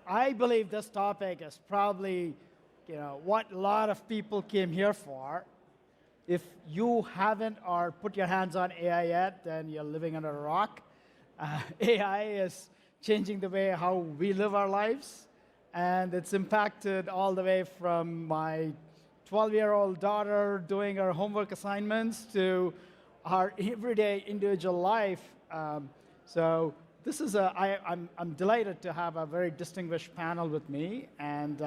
I believe this topic is probably, what a lot of people came here for. If you haven't or put your hands on AI yet, then you're living under a rock. AI is changing the way how we live our lives, and it's impacted all the way from my 12-year-old daughter doing her homework assignments to our everyday individual life. So this is I'm delighted to have a very distinguished panel with me, and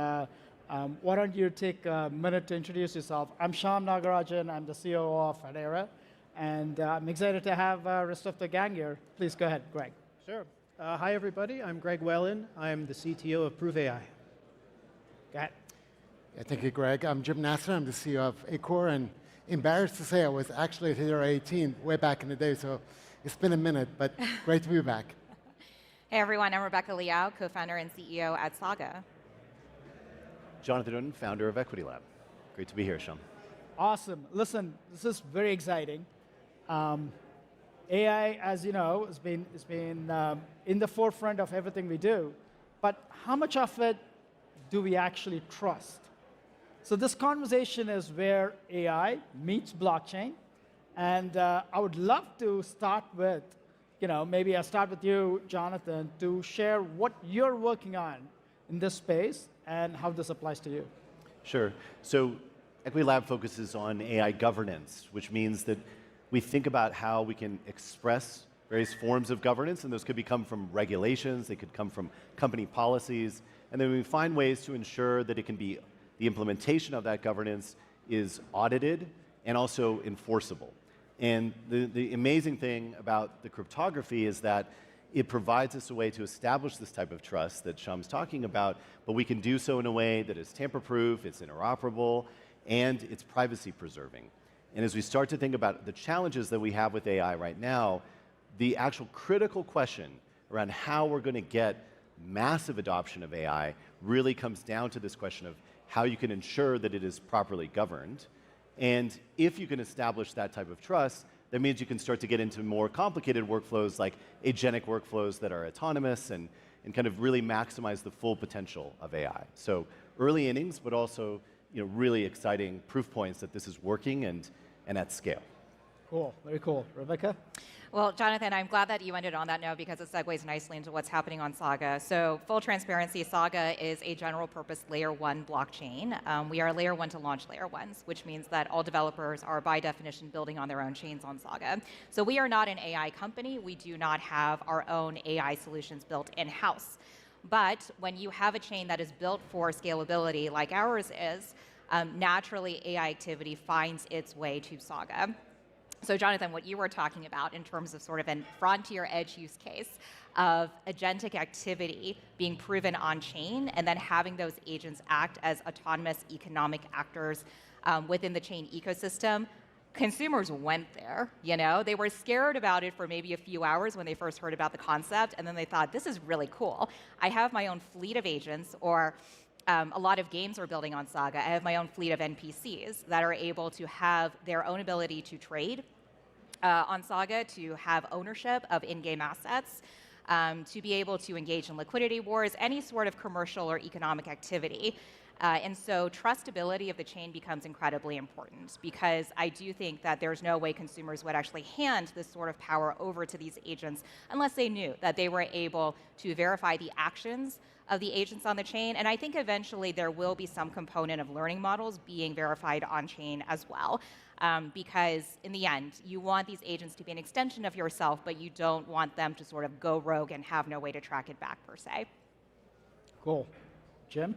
why don't you take a minute to introduce yourself? I'm Shyam Nagarajan. I'm the COO of Hedera, and I'm excited to have the rest of the gang here. Please go ahead, Greg. Sure. Hi, everybody. I'm Greg Whalen. I'm the CTO of Prove AI. Go ahead. Yeah, thank you, Greg. I'm Jim Nasser. I'm the CEO of Acor, and embarrassed to say I was actually at Hedera 18 way back in the day, so it's been a minute, but great to be back. Hey, everyone. I'm Rebecca Liao, co-founder and CEO at Saga. Jonathan Uden, founder of Equity Lab. Great to be here, Shyam. Awesome. Listen, this is very exciting. AI, as you know, has been in the forefront of everything we do, but how much of it do we actually trust? So this conversation is where AI meets blockchain, and I would love to start with, maybe I'll start with you, Jonathan, to share what you're working on in this space and how this applies to you. Sure. So Equity Lab focuses on AI governance, which means that we think about how we can express various forms of governance, and those could come from regulations, they could come from company policies, and then we find ways to ensure that the implementation of that governance is audited and also enforceable. And the amazing thing about the cryptography is that it provides us a way to establish this type of trust that Shyam's talking about, but we can do so in a way that is tamper-proof, it's interoperable, and it's privacy-preserving. And as we start to think about the challenges that we have with AI right now, the actual critical question around how we're going to get massive adoption of AI really comes down to this question of how you can ensure that it is properly governed. And if you can establish that type of trust, that means you can start to get into more complicated workflows like agentic workflows that are autonomous and kind of really maximize the full potential of AI. So early innings, but also really exciting proof points that this is working and at scale. Cool, very cool. Rebecca? Well, Jonathan, I'm glad that you ended on that note because it segues nicely into what's happening on Saga. So full transparency, Saga is a general purpose layer 1 blockchain. We are layer 1 to launch layer 1s, which means that all developers are by definition building on their own chains on Saga. So we are not an AI company. We do not have our own AI solutions built in-house. But when you have a chain that is built for scalability like ours is, naturally AI activity finds its way to Saga. So Jonathan, what you were talking about in terms of sort of an frontier edge use case of agentic activity being proven on chain and then having those agents act as autonomous economic actors within the chain ecosystem, consumers went there. They were scared about it for maybe a few hours when they first heard about the concept, and then they thought, this is really cool. I have my own fleet of agents, or a lot of games are building on Saga. I have my own fleet of NPCs that are able to have their own ability to trade on Saga, to have ownership of in-game assets, to be able to engage in liquidity wars, any sort of commercial or economic activity. And so trustability of the chain becomes incredibly important because I do think that there's no way consumers would actually hand this sort of power over to these agents unless they knew that they were able to verify the actions of the agents on the chain. And I think eventually there will be some component of learning models being verified on chain as well. Because in the end, you want these agents to be an extension of yourself, but you don't want them to sort of go rogue and have no way to track it back per se. Cool. Jim?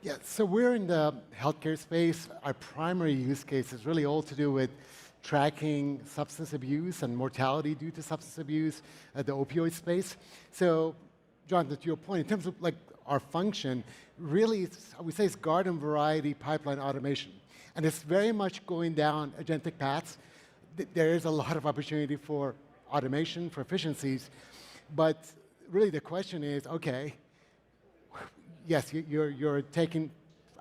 Yeah, so we're in the healthcare space. Our primary use case is really all to do with tracking substance abuse and mortality due to substance abuse at the opioid space. So, Jonathan, to your point, in terms of our function, really, I would say it's garden variety pipeline automation. And it's very much going down agentic paths. There is a lot of opportunity for automation, for efficiencies. But really the question is, okay, yes, you're taking,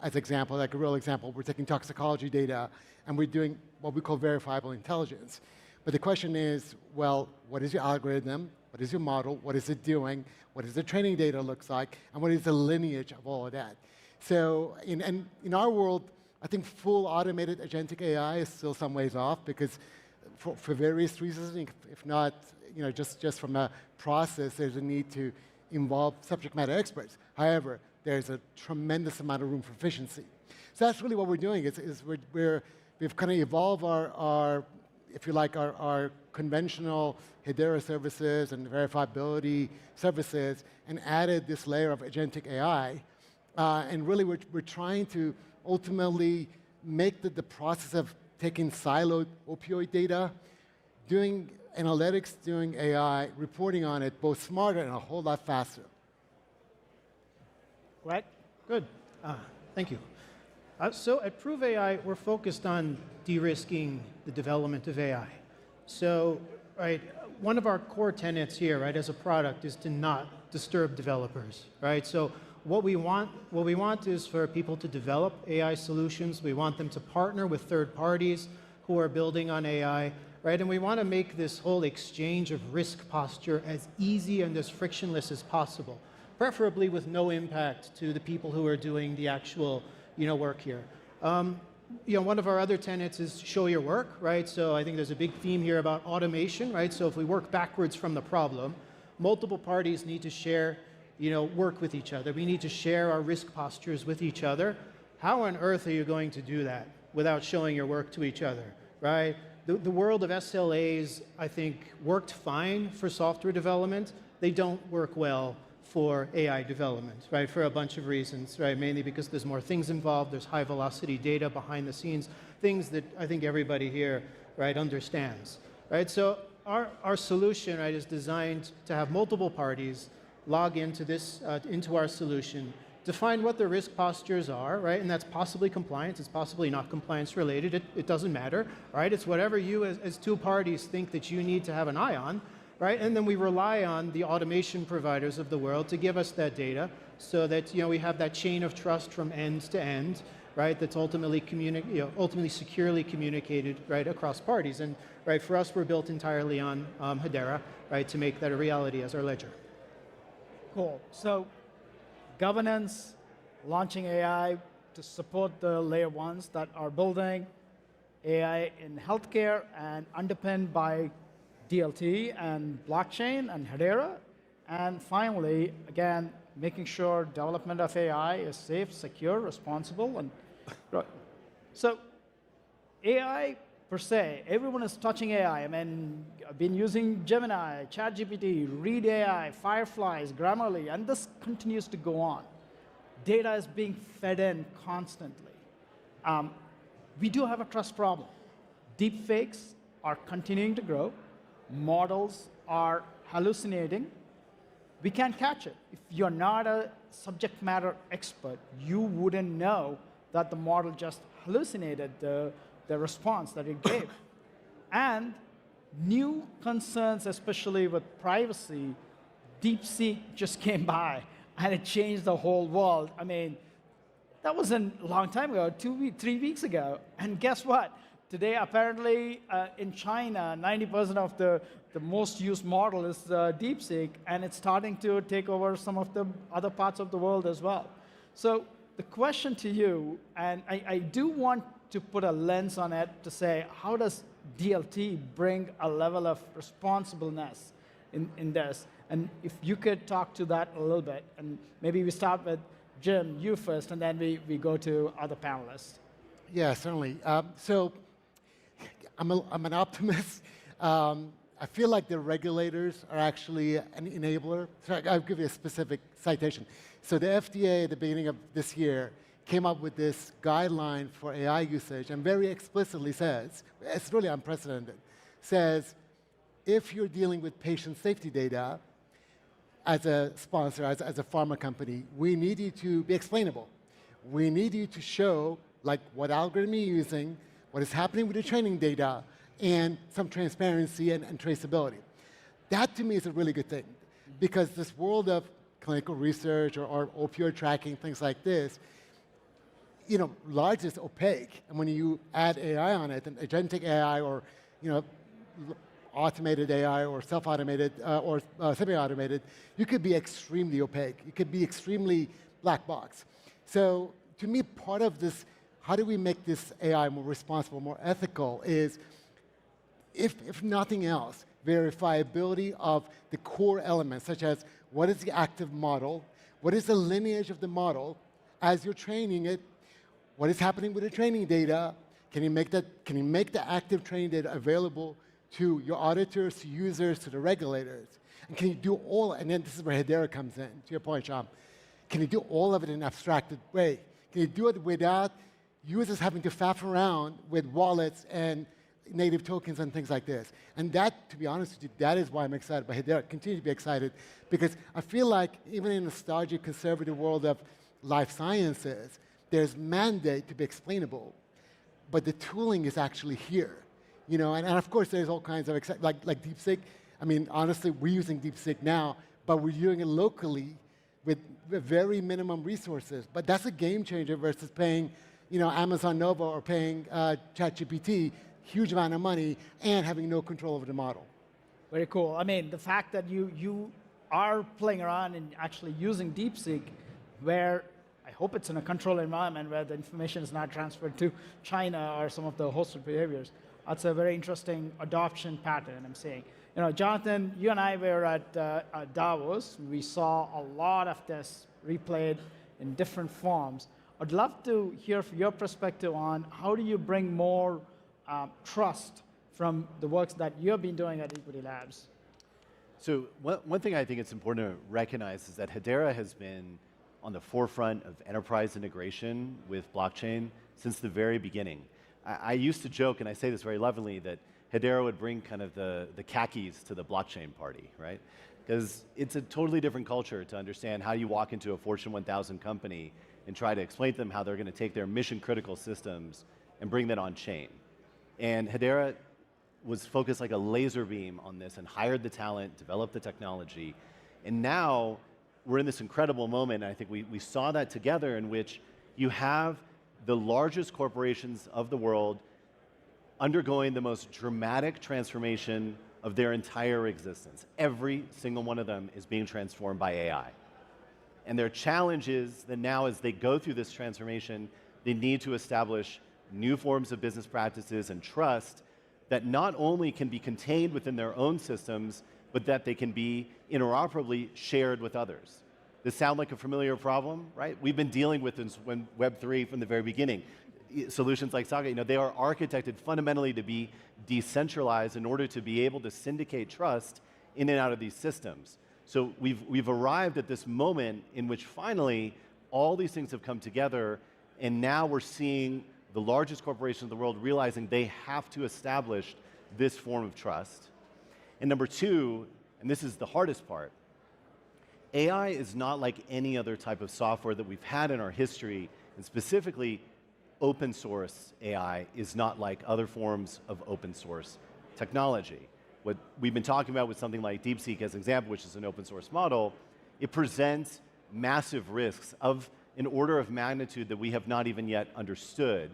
as example, like a real example, we're taking toxicology data and we're doing what we call verifiable intelligence. But the question is, well, what is your algorithm? what is your model, what is it doing, what does the training data looks like, and what is the lineage of all of that. So in our world, I think full automated agentic AI is still some ways off because for various reasons, if not just from a process, there's a need to involve subject matter experts. However, there's a tremendous amount of room for efficiency. So that's really what we're doing. We've kind of evolved our if you like, our conventional Hedera services and verifiability services and added this layer of agentic AI. And really, we're trying to ultimately make the process of taking siloed opioid data, doing analytics, doing AI, reporting on it, both smarter and a whole lot faster. Right? Good. Thank you. So at Prove AI, we're focused on de-risking the development of AI. So, right, one of our core tenets here, right, as a product is to not disturb developers, right? So what we want is for people to develop AI solutions. We want them to partner with third parties who are building on AI, right? And we want to make this whole exchange of risk posture as easy and as frictionless as possible, preferably with no impact to the people who are doing the actual work here. One of our other tenets is show your work, right? So I think there's a big theme here about automation, right? So if we work backwards from the problem, multiple parties need to share, work with each other. We need to share our risk postures with each other. How on earth are you going to do that without showing your work to each other, right? The world of SLAs, I think, worked fine for software development. They don't work well for AI development, right, for a bunch of reasons, right, mainly because there's more things involved, there's high velocity data behind the scenes, things that I think everybody here, right, understands, right? So our solution, right, is designed to have multiple parties log into this, into our solution, define what the risk postures are, right, and that's possibly compliance, it's possibly not compliance related, it doesn't matter, right, it's whatever you as two parties think that you need to have an eye on, right? And then we rely on the automation providers of the world to give us that data so that we have that chain of trust from end to end, right? That's ultimately ultimately securely communicated, right, across parties. And right, for us, we're built entirely on Hedera, right, to make that a reality as our ledger. Cool. So governance, launching AI to support the layer ones that are building AI in healthcare and underpinned by DLT and blockchain and Hedera. And finally, again, making sure development of AI is safe, secure, responsible. And so AI per se, everyone is touching AI. I mean, I've been using Gemini, ChatGPT, Read AI, Fireflies, Grammarly, and this continues to go on. Data is being fed in constantly. We do have a trust problem. Deepfakes are continuing to grow. Models are hallucinating. We can't catch it. If you're not a subject matter expert, you wouldn't know that the model just hallucinated the response that it gave. And new concerns, especially with privacy, DeepSeek just came by and it changed the whole world. I mean, that wasn't a long time ago, 3 weeks ago. And guess what? Today, apparently, in China, 90% of the most used model is DeepSeek, and it's starting to take over some of the other parts of the world as well. So the question to you, and I do want to put a lens on it to say, how does DLT bring a level of responsibleness in this? And if you could talk to that a little bit, and maybe we start with Jim, you first, and then we go to other panelists. Yeah, certainly. So I'm an optimist. I feel like the regulators are actually an enabler. So I'll give you a specific citation. So the FDA at the beginning of this year came up with this guideline for AI usage and very explicitly says, it's really unprecedented, says if you're dealing with patient safety data as a sponsor, as a pharma company, we need you to be explainable. We need you to show like what algorithm you're using, what is happening with the training data, and some transparency and traceability. That to me is a really good thing because this world of clinical research or opioid tracking, things like this, largely is opaque. And when you add AI on it, and agentic AI or automated AI or self-automated or semi-automated, you could be extremely opaque. You could be extremely black box. So to me, part of this, how do we make this AI more responsible, more ethical, is, if nothing else, verifiability of the core elements, such as what is the active model, what is the lineage of the model as you're training it, what is happening with the training data, can you make the active training data available to your auditors, to users, to the regulators? And can you do all, and then this is where Hedera comes in, to your point, Sham. Can you do all of it in an abstracted way? Can you do it without users having to faff around with wallets and native tokens and things like this? And that, to be honest with you, that is why I'm excited by Hedera. Continue to be excited, because I feel like even in a nostalgic, conservative world of life sciences, there's mandate to be explainable, but the tooling is actually here. You know, and of course there's all kinds of, like DeepSeek. I mean, honestly, we're using DeepSeek now, but we're doing it locally with very minimum resources. But that's a game changer versus paying, Amazon Nova or paying ChatGPT huge amount of money and having no control over the model. Very cool. I mean, the fact that you are playing around and actually using DeepSeek, where I hope it's in a controlled environment where the information is not transferred to China or some of the hosted behaviors. That's a very interesting adoption pattern I'm seeing. Jonathan, you and I were at Davos. We saw a lot of this replayed in different forms. I'd love to hear from your perspective on how do you bring more trust from the works that you've been doing at Equity Labs. So one thing I think it's important to recognize is that Hedera has been on the forefront of enterprise integration with blockchain since the very beginning. I used to joke, and I say this very lovingly, that Hedera would bring kind of the khakis to the blockchain party, right? Because it's a totally different culture to understand how you walk into a Fortune 1000 company and try to explain to them how they're going to take their mission-critical systems and bring that on chain. And Hedera was focused like a laser beam on this and hired the talent, developed the technology, and now we're in this incredible moment, and I think we saw that together, in which you have the largest corporations of the world undergoing the most dramatic transformation of their entire existence. Every single one of them is being transformed by AI. And their challenge is that now, as they go through this transformation, they need to establish new forms of business practices and trust that not only can be contained within their own systems, but that they can be interoperably shared with others. Does this sound like a familiar problem, right? We've been dealing with this when Web3 from the very beginning. Solutions like Saga, they are architected fundamentally to be decentralized in order to be able to syndicate trust in and out of these systems. So we've arrived at this moment in which finally all these things have come together, and now we're seeing the largest corporations of the world realizing they have to establish this form of trust. And number two, and this is the hardest part, AI is not like any other type of software that we've had in our history, and specifically open source AI is not like other forms of open source technology. What we've been talking about with something like DeepSeek as an example, which is an open source model, it presents massive risks of an order of magnitude that we have not even yet understood.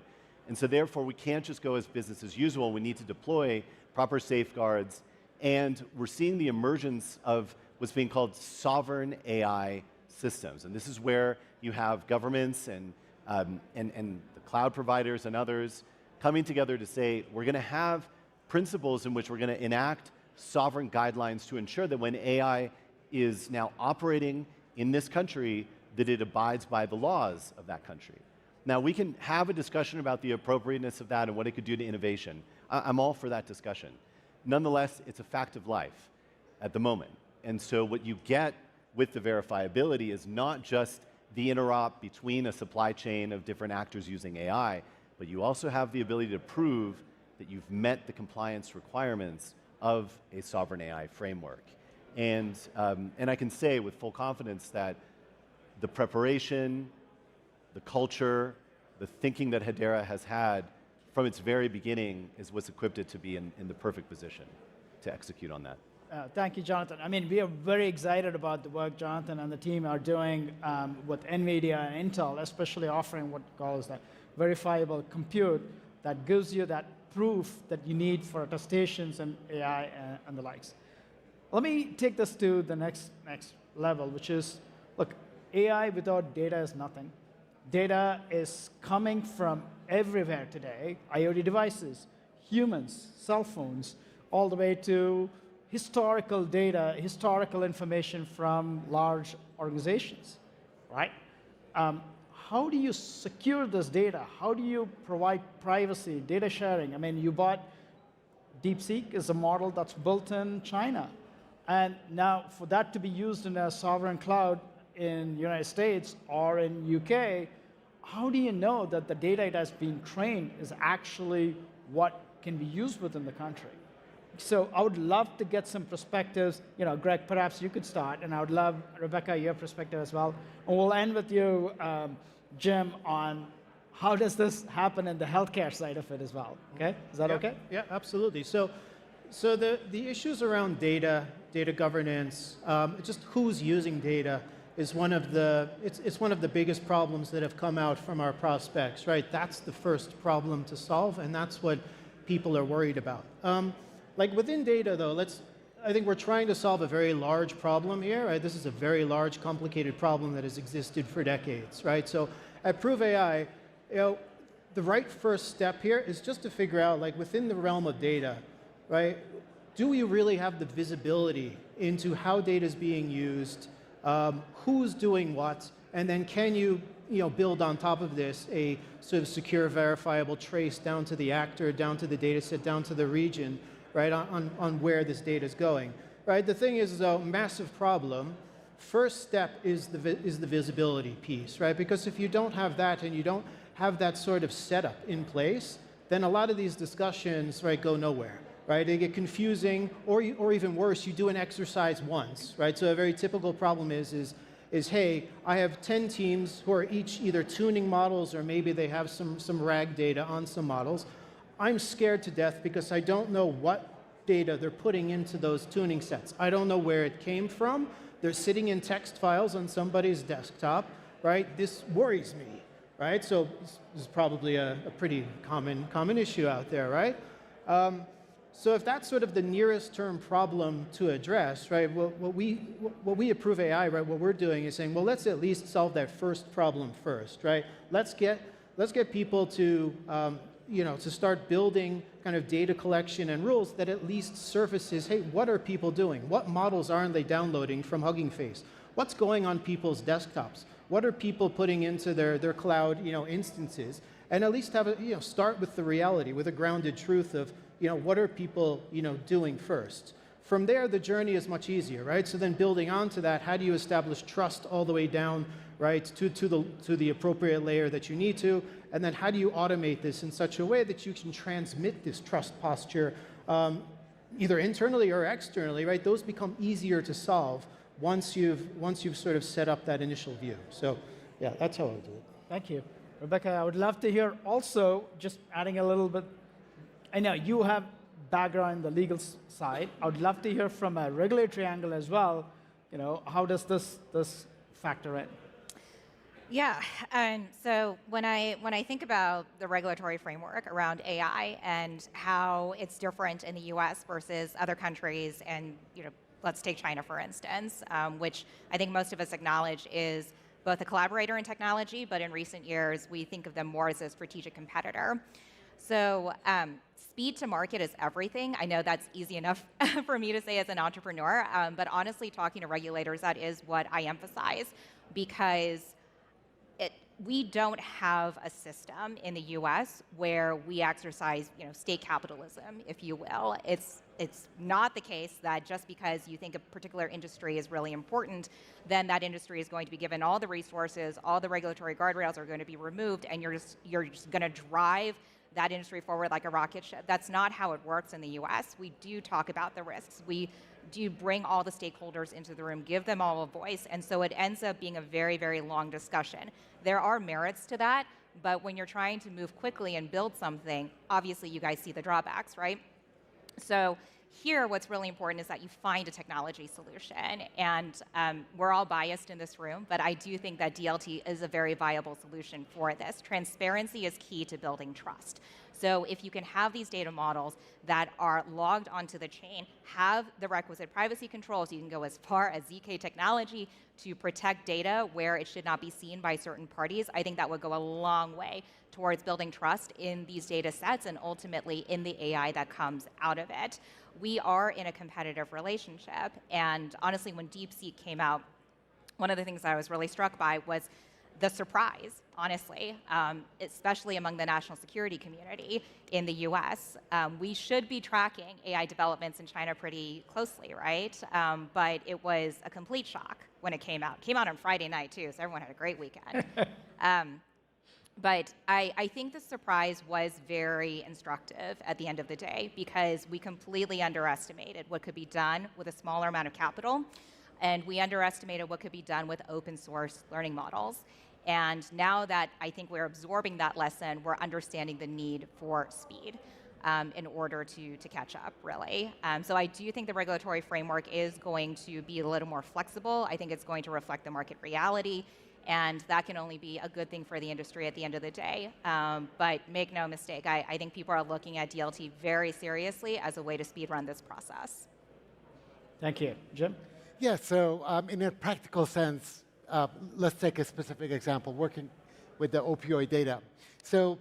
And so therefore, we can't just go as business as usual. We need to deploy proper safeguards. And we're seeing the emergence of what's being called sovereign AI systems. And this is where you have governments and the cloud providers and others coming together to say, we're going to have principles in which we're going to enact sovereign guidelines to ensure that when AI is now operating in this country, that it abides by the laws of that country. Now, we can have a discussion about the appropriateness of that and what it could do to innovation. I'm all for that discussion. Nonetheless, it's a fact of life at the moment. And so what you get with the verifiability is not just the interop between a supply chain of different actors using AI, but you also have the ability to prove that you've met the compliance requirements of a sovereign AI framework. And I can say with full confidence that the preparation, the culture, the thinking that Hedera has had from its very beginning is what's equipped it to be in the perfect position to execute on that. Thank you, Jonathan. I mean, we are very excited about the work Jonathan and the team are doing with NVIDIA and Intel, especially offering what calls that verifiable compute that gives you that proof that you need for attestations and AI and the likes. Let me take this to the next level, which is, look, AI without data is nothing. Data is coming from everywhere today, IoT devices, humans, cell phones, all the way to historical data, historical information from large organizations, right? How do you secure this data? How do you provide privacy, data sharing? I mean, you bought DeepSeek is a model that's built in China. And now for that to be used in a sovereign cloud in the United States or in UK, how do you know that the data it has been trained is actually what can be used within the country? So I would love to get some perspectives. Greg, perhaps you could start, and I would love, Rebecca, your perspective as well. And we'll end with you, Jim, on how does this happen in the healthcare side of it as well, okay? Is that okay? Yeah, absolutely. So the issues around data governance, just who's using data is one of the biggest problems that have come out from our prospects, right? That's the first problem to solve, and that's what people are worried about. Like within data, though, I think we're trying to solve a very large problem here, right? This is a very large, complicated problem that has existed for decades, right? So at Prove AI, the right first step here is just to figure out, like within the realm of data, right? Do we really have the visibility into how data is being used, who's doing what, and then can you build on top of this a sort of secure, verifiable trace down to the actor, down to the data set, down to the region, right, on where this data is going, right? The thing is, though, massive problem. First step is the visibility piece, right? Because if you don't have that and you don't have that sort of setup in place, then a lot of these discussions, right, go nowhere, right? They get confusing, or even worse, you do an exercise once, right? So a very typical problem is hey, I have 10 teams who are each either tuning models or maybe they have some RAG data on some models. I'm scared to death because I don't know what data they're putting into those tuning sets. I don't know where it came from. They're sitting in text files on somebody's desktop, right? This worries me, right? So this is probably a pretty common issue out there, right? So if that's sort of the nearest term problem to address, right? What we at Prove AI, right? What we're doing is saying, well, let's at least solve that first problem first, right? Let's get people to to start building kind of data collection and rules that at least surfaces, hey, what are people doing? What models aren't they downloading from Hugging Face? What's going on people's desktops? What are people putting into their cloud instances? And at least have start with the reality, with a grounded truth of what are people doing first. From there, the journey is much easier, right? So then building onto that, how do you establish trust all the way down, right, to the appropriate layer that you need to? And then how do you automate this in such a way that you can transmit this trust posture either internally or externally, right? Those become easier to solve once you've sort of set up that initial view. So yeah, that's how I would do it. Thank you. Rebecca, I would love to hear also, just adding a little bit, I know you have background in the legal side. I would love to hear from a regulatory angle as well, how does this factor in? Yeah, so when I think about the regulatory framework around AI and how it's different in the U.S. versus other countries, and let's take China for instance, which I think most of us acknowledge is both a collaborator in technology, but in recent years we think of them more as a strategic competitor. So speed to market is everything. I know that's easy enough for me to say as an entrepreneur, but honestly, talking to regulators, that is what I emphasize, because we don't have a system in the U.S. where we exercise, state capitalism, if you will. It's not the case that just because you think a particular industry is really important, then that industry is going to be given all the resources, all the regulatory guardrails are going to be removed, and you're just going to drive that industry forward like a rocket ship. That's not how it works in the U.S. We do talk about the risks. We do bring all the stakeholders into the room, give them all a voice, and so it ends up being a very, very long discussion. There are merits to that, but when you're trying to move quickly and build something, obviously you guys see the drawbacks, right? So Here, what's really important is that you find a technology solution. And we're all biased in this room, but I do think that DLT is a very viable solution for this. Transparency is key to building trust. So if you can have these data models that are logged onto the chain, have the requisite privacy controls, you can go as far as ZK technology to protect data where it should not be seen by certain parties, I think that would go a long way towards building trust in these data sets and ultimately in the AI that comes out of it. We are in a competitive relationship, and honestly, when DeepSeek came out, one of the things I was really struck by was the surprise, honestly, especially among the national security community in the US. We should be tracking AI developments in China pretty closely, right? But it was a complete shock when it came out. It came out on Friday night, too, so everyone had a great weekend. But I think the surprise was very instructive at the end of the day because we completely underestimated what could be done with a smaller amount of capital, and we underestimated what could be done with open source learning models. And now that I think we're absorbing that lesson, we're understanding the need for speed in order to catch up, really. So I do think the regulatory framework is going to be a little more flexible. I think it's going to reflect the market reality, and that can only be a good thing for the industry at the end of the day. But make no mistake, I think people are looking at DLT very seriously as a way to speed run this process. Thank you. Jim? Yeah, so in a practical sense, let's take a specific example, working with the opioid data. So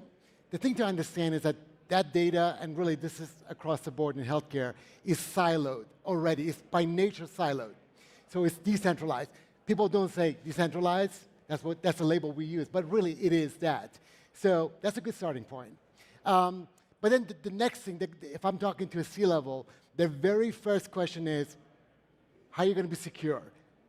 the thing to understand is that that data, and really this is across the board in healthcare, is siloed already. It's by nature siloed. So it's decentralized. People don't say decentralized. That's the label we use, but really it is that. So that's a good starting point. But then the next thing, if I'm talking to a C-level, the very first question is, how are you going to be secure?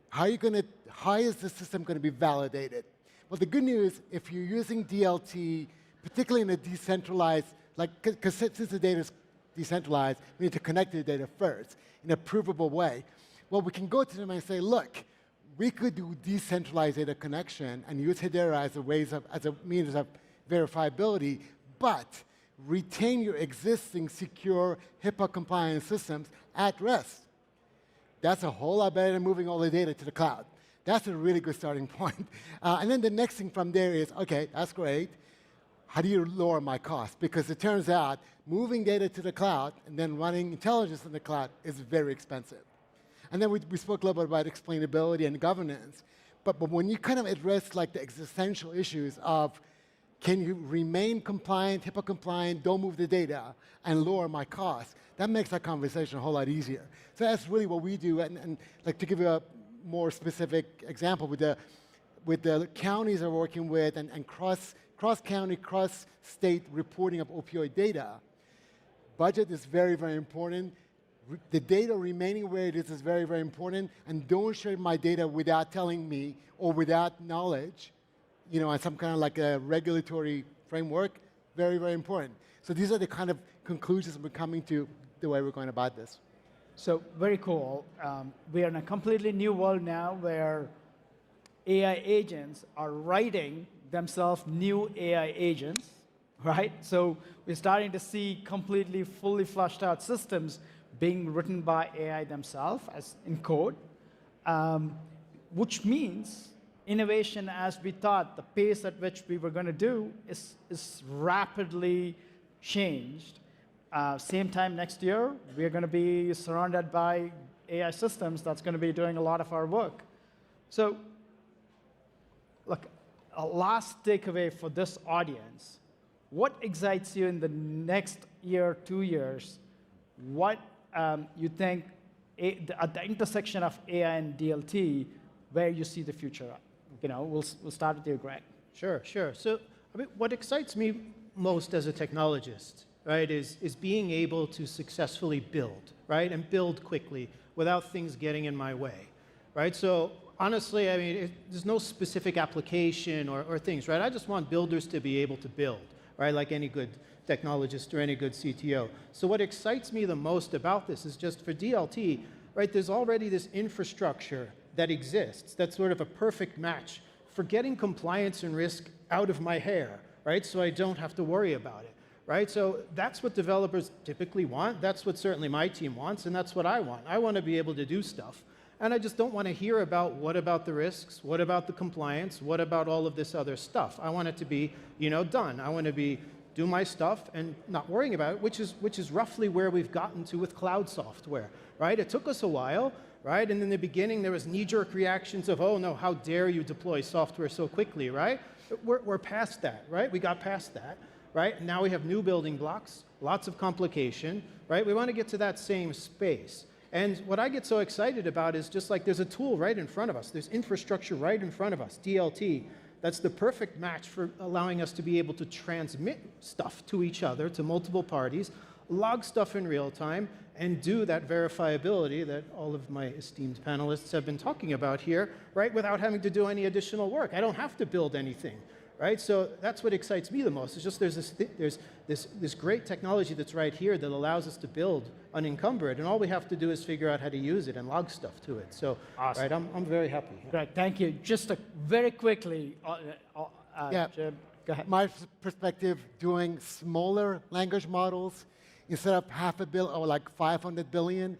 How is the system going to be validated? Well, the good news, if you're using DLT, particularly in a decentralized, because since the data is decentralized, we need to connect to the data first in a provable way. Well, we can go to them and say, look, we could do decentralized data connection and use Hedera as a means of verifiability, but retain your existing secure HIPAA-compliant systems at rest. That's a whole lot better than moving all the data to the cloud. That's a really good starting point. And then the next thing from there is, OK, that's great. How do you lower my cost? Because it turns out moving data to the cloud and then running intelligence in the cloud is very expensive. And then we spoke a little bit about explainability and governance. But when you kind of address like the existential issues of can you remain compliant, HIPAA compliant, don't move the data, and lower my costs, that makes that conversation a whole lot easier. So that's really what we do. And like to give you a more specific example, with the counties are working with and cross-county, cross-state reporting of opioid data, budget is very, very important. The data remaining where it is very, very important. And don't share my data without telling me or without knowledge, and some kind of like a regulatory framework, very, very important. So these are the kind of conclusions we're coming to the way we're going about this. So very cool. We are in a completely new world now where AI agents are writing themselves new AI agents, right? So we're starting to see completely fully flushed out systems being written by AI themselves as in code, which means innovation as we thought, the pace at which we were going to do is rapidly changed. Same time next year, we're going to be surrounded by AI systems that's going to be doing a lot of our work. So look, a last takeaway for this audience, what excites you in the next year, 2 years? What you think at the intersection of AI and DLT, where you see the future? We'll start with you, Greg. Sure. So what excites me most as a technologist, right, is being able to successfully build, right, and build quickly without things getting in my way, right? So honestly, there's no specific application or things, right? I just want builders to be able to build, right, like any good technologist or any good CTO. So what excites me the most about this is just for DLT, right, there's already this infrastructure that exists that's sort of a perfect match for getting compliance and risk out of my hair, right, so I don't have to worry about it, right? So that's what developers typically want. That's what certainly my team wants, and that's what I want. I want to be able to do stuff. And I just don't want to hear about what about the risks, what about the compliance, what about all of this other stuff. I want it to be, done. I want to do my stuff and not worrying about it, which is roughly where we've gotten to with cloud software, right? It took us a while, right? And in the beginning, there was knee-jerk reactions of, oh no, how dare you deploy software so quickly, right? We're past that, right? We got past that, right? Now we have new building blocks, lots of complication, right? We want to get to that same space. And what I get so excited about is just like there's a tool right in front of us. There's infrastructure right in front of us, DLT. That's the perfect match for allowing us to be able to transmit stuff to each other, to multiple parties, log stuff in real time, and do that verifiability that all of my esteemed panelists have been talking about here, right, without having to do any additional work. I don't have to build anything, right? So that's what excites me the most. It's just there's this great technology that's right here that allows us to build unencumbered, and all we have to do is figure out how to use it and log stuff to it. So, awesome. Right, I'm very happy. Great, thank you. Just very quickly, Yeah. Jim, go ahead. My perspective, doing smaller language models instead of 500 million or like 500 billion,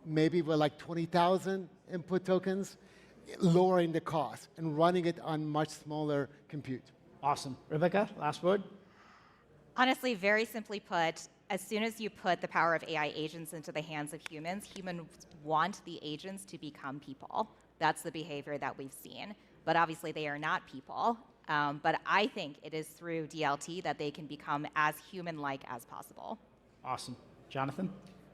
maybe with like 20,000 input tokens, lowering the cost and running it on much smaller compute. Awesome. Rebecca, last word? Honestly, very simply put, as soon as you put the power of AI agents into the hands of humans, humans want the agents to become people. That's the behavior that we've seen. But obviously, they are not people. But I think it is through DLT that they can become as human-like as possible. Awesome. Jonathan?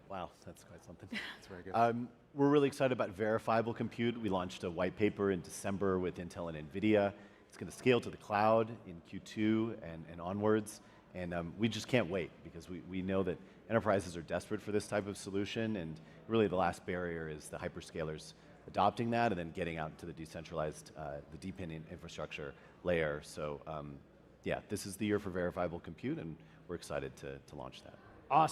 Wow, that's quite something. That's very good. We're really excited about verifiable compute. We launched a white paper in December with Intel and NVIDIA. It's going to scale to the cloud in Q2 and onwards. And we just can't wait because we know that enterprises are desperate for this type of solution. And really the last barrier is the hyperscalers adopting that and then getting out into the decentralized, the deep infrastructure layer. So yeah, this is the year for verifiable compute, and we're excited to launch that.